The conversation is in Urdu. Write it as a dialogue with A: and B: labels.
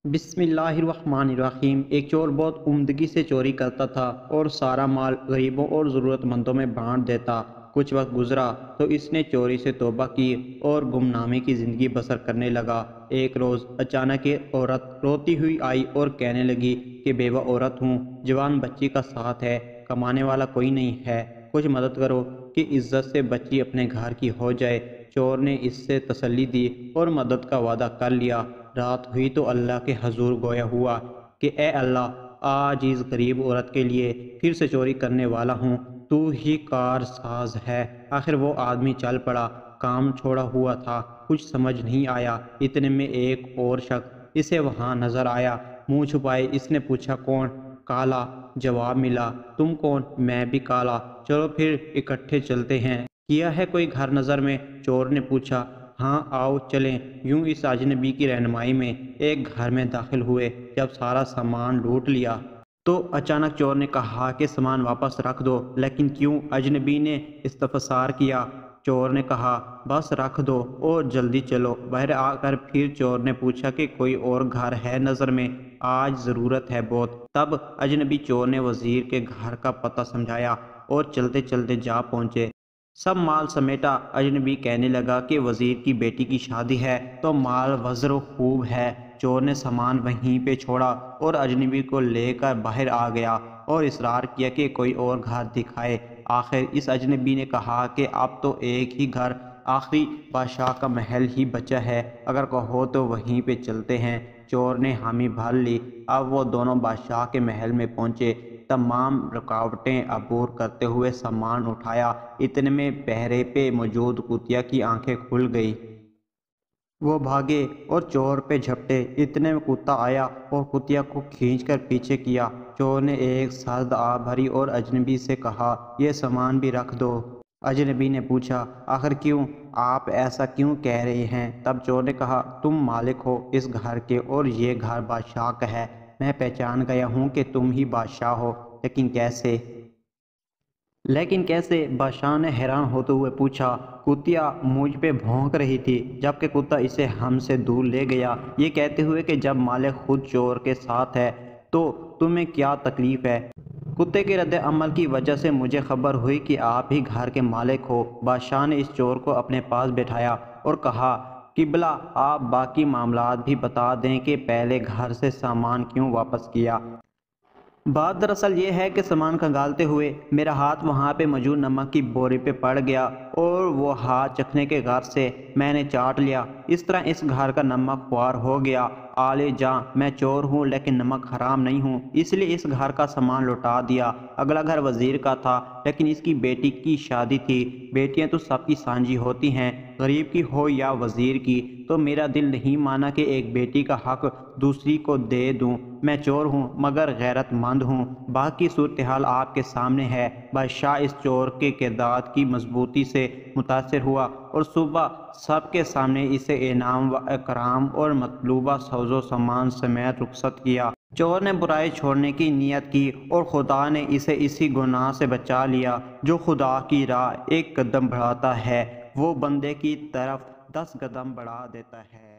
A: بسم اللہ الرحمن الرحیم۔ ایک چور بہت عمدگی سے چوری کرتا تھا اور سارا مال غریبوں اور ضرورت مندوں میں بانٹ دیتا۔ کچھ وقت گزرا تو اس نے چوری سے توبہ کی اور گمنامی کی زندگی بسر کرنے لگا۔ ایک روز اچانک ایک عورت روتی ہوئی آئی اور کہنے لگی کہ بیوہ عورت ہوں، جوان بچی کا ساتھ ہے، کمانے والا کوئی نہیں ہے، کچھ مدد کرو کہ عزت سے بچی اپنے گھر کی ہو جائے۔ چور نے اس سے تسلی دی اور مدد کا وعدہ کر لیا۔ رات ہوئی تو اللہ کے حضور گویا ہوا کہ اے اللہ، آج اس غریب عورت کے لیے پھر سے چوری کرنے والا ہوں، تو ہی کار ساز ہے۔ آخر وہ آدمی چل پڑا، کام چھوڑا ہوا تھا، کچھ سمجھ نہیں آیا۔ اتنے میں ایک اور شخص اسے وہاں نظر آیا، منہ چھپائے اس نے پوچھا کون؟ کالا جواب ملا۔ تم کون؟ میں بھی کالا، چلو پھر اکٹھے چلتے ہیں۔ کیا ہے کوئی گھر نظر میں؟ چور نے پوچھا۔ ہاں آؤ چلیں۔ یوں اس اجنبی کی رہنمائی میں ایک گھر میں داخل ہوئے۔ جب سارا سامان لوٹ لیا تو اچانک چور نے کہا کہ سامان واپس رکھ دو۔ لیکن کیوں؟ اجنبی نے استفسار کیا۔ چور نے کہا بس رکھ دو اور جلدی چلو۔ باہر آ کر پھر چور نے پوچھا کہ کوئی اور گھر ہے نظر میں؟ آج ضرورت ہے بہت۔ تب اجنبی چور نے وزیر کے گھر کا پتہ سمجھایا اور چلتے چلتے جا پہنچے۔ سب مال سمیٹا۔ اجنبی کہنے لگا کہ وزیر کی بیٹی کی شادی ہے تو مال وزر و خوب ہے۔ چور نے سامان وہیں پہ چھوڑا اور اجنبی کو لے کر باہر آ گیا اور اصرار کیا کہ کوئی اور گھر دکھائے۔ آخر اس اجنبی نے کہا کہ اب تو ایک ہی گھر آخری بادشاہ کا محل ہی بچا ہے، اگر کہو تو وہیں پہ چلتے ہیں۔ چور نے حامی بھر لی۔ اب وہ دونوں بادشاہ کے محل میں پہنچے، تمام رکاوٹیں عبور کرتے ہوئے سامان اٹھایا۔ اتنے میں پہرے پہ موجود کتیا کی آنکھیں کھل گئی۔ وہ بھاگے اور چور پہ جھپٹے۔ اتنے میں کتا آیا اور کتیا کو کھینچ کر پیچھے کیا۔ چور نے ایک سرد آہ بھری اور اجنبی سے کہا یہ سامان بھی رکھ دو۔ اجنبی نے پوچھا آخر کیوں؟ آپ ایسا کیوں کہہ رہے ہیں؟ تب چور نے کہا تم مالک ہو اس گھر کے اور یہ گھر بادشاہ کا ہے۔ میں پہچان گیا ہوں کہ تم ہی بادشاہ ہو، لیکن کیسے؟ لیکن کیسے؟ بادشاہ نے حیران ہوتے ہوئے پوچھا۔ کتیا مجھ پہ بھونک رہی تھی جبکہ کتا اسے ہم سے دور لے گیا، یہ کہتے ہوئے کہ جب مالک خود چور کے ساتھ ہے تو تمہیں کیا تکلیف ہے؟ کتے کے رد عمل کی وجہ سے مجھے خبر ہوئی کہ آپ ہی گھر کے مالک ہو۔ بادشاہ نے اس چور کو اپنے پاس بٹھایا اور کہا قبلہ آپ باقی معاملات بھی بتا دیں کہ پہلے گھر سے سامان کیوں واپس کیا؟ بات دراصل یہ ہے کہ سامان کھنگالتے ہوئے میرا ہاتھ وہاں پہ موجود نمک کی بوری پہ پڑ گیا اور وہ ہاتھ چکھنے کے غرض سے میں نے چاٹ لیا۔ اس طرح اس گھر کا نمک خوار ہو گیا۔ آلے جاں میں چور ہوں لیکن نمک حرام نہیں ہوں، اس لیے اس گھر کا سامان لوٹا دیا۔ اگلا گھر وزیر کا تھا لیکن اس کی بیٹی کی شادی تھی۔ بیٹیاں تو سب کی سانجھی ہوتی ہیں، غریب کی ہو یا وزیر کی، تو میرا دل نہیں مانا کہ ایک بیٹی کا حق دوسری کو دے دوں۔ میں چور ہوں مگر غیرت مند ہوں۔ باقی صورتحال آپ کے سامنے ہے۔ بادشاہ اس چور کے کردار کی مضبوطی سے متاثر ہوا اور صبح سب کے سامنے اسے انعام و اکرام اور مطلوبہ ساز و سامان سمیت رخصت کیا۔ چور نے برائی چھوڑنے کی نیت کی اور خدا نے اسے اسی گناہ سے بچا لیا۔ جو خدا کی راہ ایک قدم بڑھاتا ہے وہ بندے کی طرف 10 قدم بڑھا دیتا ہے۔